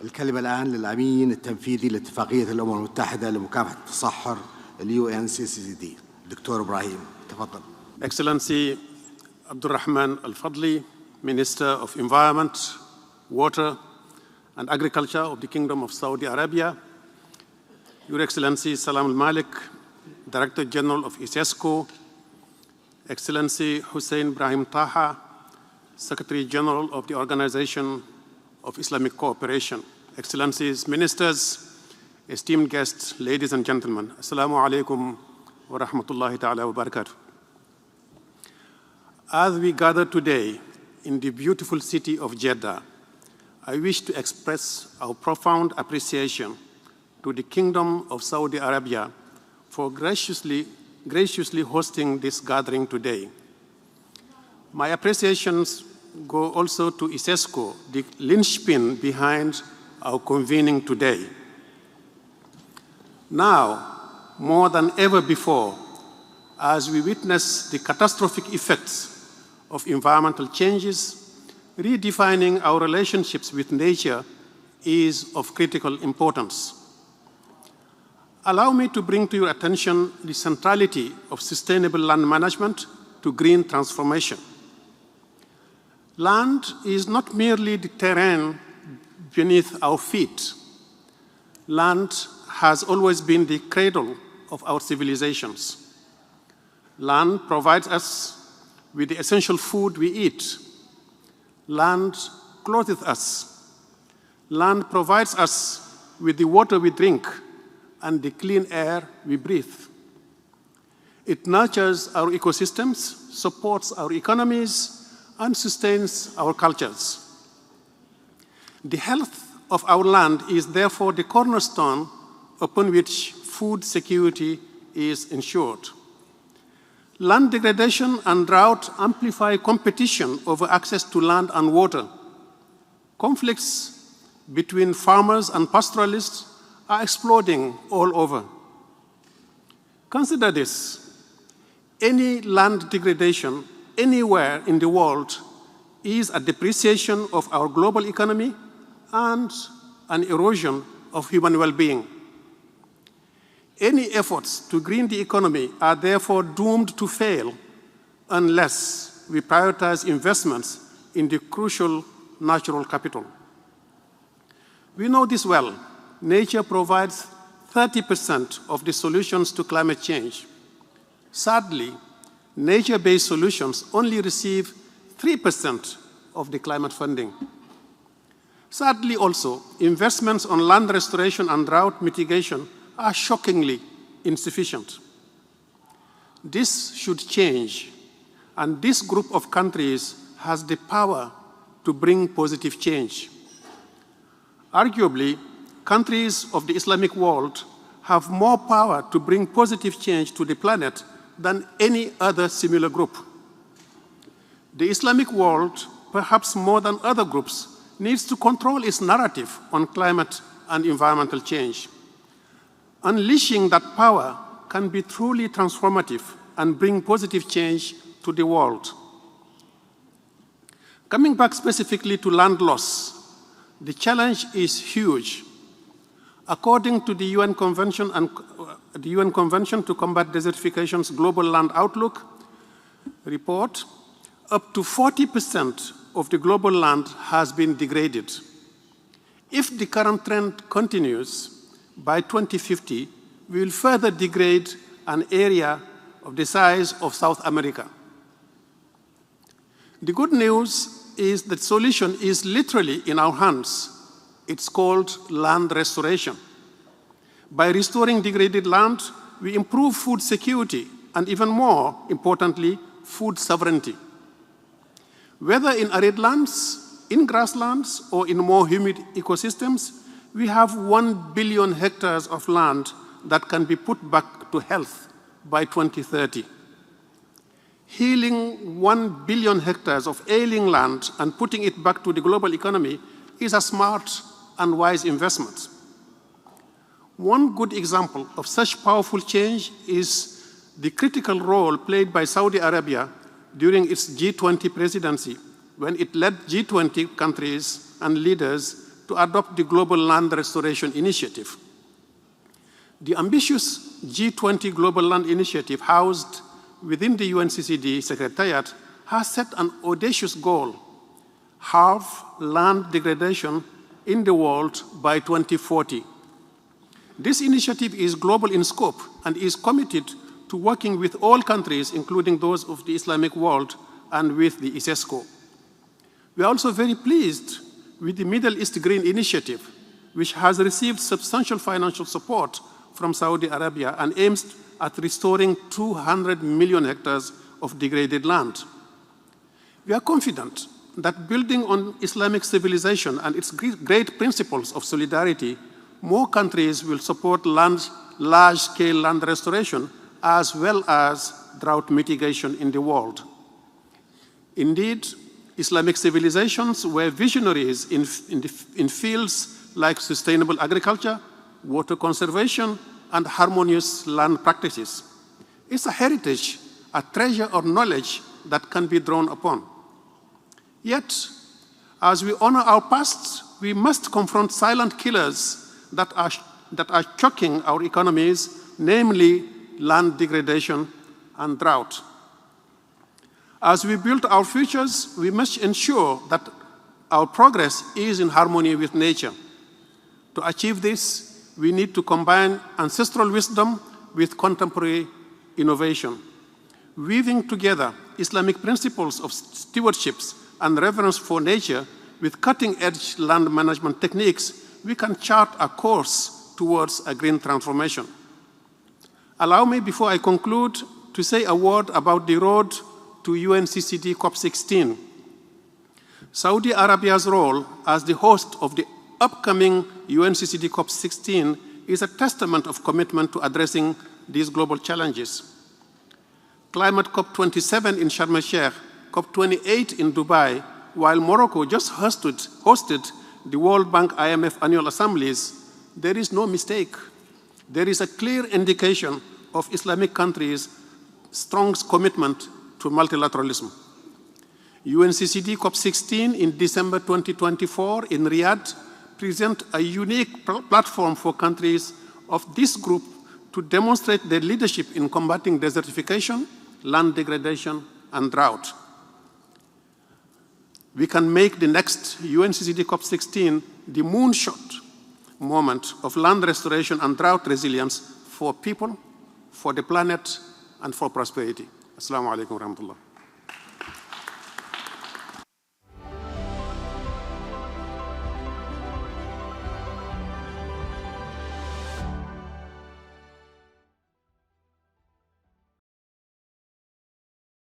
الكلمة الآن للأمين التنفيذي لاتفاقية الأمم المتحدة لمكافحة التصحر UNCCD الدكتور إبراهيم. تفضل. Excellency Abdulrahman Al-Fadli, Minister of Environment, Water and Agriculture of the Kingdom of Saudi Arabia, Your Excellency Salam Al-Malik, Director General of ISESCO, Excellency Hussein Ibrahim Taha, Secretary General of the Organization of Islamic Cooperation, Excellencies, Ministers, esteemed guests, ladies and gentlemen, Assalamu alaikum wa rahmatullahi ta'ala wa barakatuh. As we gather today in the beautiful city of Jeddah, I wish to express our profound appreciation to the Kingdom of Saudi Arabia for graciously hosting this gathering today. My appreciations go also to ISESCO, the linchpin behind our convening today. Now, more than ever before, as we witness the catastrophic effects of environmental changes, redefining our relationships with nature is of critical importance. Allow me to bring to your attention the centrality of sustainable land management to green transformation. Land is not merely the terrain beneath our feet. Land has always been the cradle of our civilizations. Land provides us with the essential food we eat. Land clothes us. Land provides us with the water we drink and the clean air we breathe. It nurtures our ecosystems, supports our economies, and sustains our cultures. The health of our land is therefore the cornerstone upon which food security is ensured. Land degradation and drought amplify competition over access to land and water. Conflicts between farmers and pastoralists are exploding all over. Consider this: any land degradation anywhere in the world is a depreciation of our global economy and an erosion of human well-being. Any efforts to green the economy are therefore doomed to fail unless we prioritize investments in the crucial natural capital. We know this well. Nature provides 30% of the solutions to climate change. Sadly, nature-based solutions only receive 3% of the climate funding. Sadly also, investments on land restoration and drought mitigation are shockingly insufficient. This should change, and this group of countries has the power to bring positive change. Arguably, countries of the Islamic world have more power to bring positive change to the planet than any other similar group. The Islamic world, perhaps more than other groups, needs to control its narrative on climate and environmental change. Unleashing that power can be truly transformative and bring positive change to the world. Coming back specifically to land loss, the challenge is huge. According to the UN Convention to Combat Desertification's Global Land Outlook report, up to 40% of the global land has been degraded. If the current trend continues, by 2050, we will further degrade an area of the size of South America. The good news is that the solution is literally in our hands. It's called land restoration. By restoring degraded land, we improve food security and, even more importantly, food sovereignty. Whether in arid lands, in grasslands, or in more humid ecosystems, we have 1 billion hectares of land that can be put back to health by 2030. Healing 1 billion hectares of ailing land and putting it back to the global economy is a smart and wise investment. One good example of such powerful change is the critical role played by Saudi Arabia during its G20 presidency, when it led G20 countries and leaders to adopt the Global Land Restoration Initiative. The ambitious G20 Global Land Initiative, housed within the UNCCD Secretariat, has set an audacious goal: halve land degradation in the world by 2040. This initiative is global in scope and is committed to working with all countries, including those of the Islamic world, and with the ISESCO. We are also very pleased with the Middle East Green Initiative, which has received substantial financial support from Saudi Arabia and aims at restoring 200 million hectares of degraded land. We are confident that building on Islamic civilization and its great principles of solidarity, more countries will support large-scale land restoration as well as drought mitigation in the world. Indeed, Islamic civilizations were visionaries in fields like sustainable agriculture, water conservation, and harmonious land practices. It's a heritage, a treasure of knowledge that can be drawn upon. Yet, as we honor our past, we must confront silent killers that are choking our economies, namely land degradation and drought. As we build our futures, we must ensure that our progress is in harmony with nature. To achieve this, we need to combine ancestral wisdom with contemporary innovation. Weaving together Islamic principles of stewardship and reverence for nature with cutting-edge land management techniques, we can chart a course towards a green transformation. Allow me, before I conclude, to say a word about the road to UNCCD COP16. Saudi Arabia's role as the host of the upcoming UNCCD COP16 is a testament of commitment to addressing these global challenges. Climate COP27 in Sharm el-Sheikh, COP28 in Dubai, while Morocco just hosted the World Bank IMF annual assemblies, there is no mistake. There is a clear indication of Islamic countries' strong commitment to multilateralism. UNCCD COP16 in December 2024 in Riyadh present a unique platform for countries of this group to demonstrate their leadership in combating desertification, land degradation, and drought. We can make the next UNCCD COP16 the moonshot moment of land restoration and drought resilience for people, for the planet, and for prosperity. Assalamu alaikum wa rahmatullah.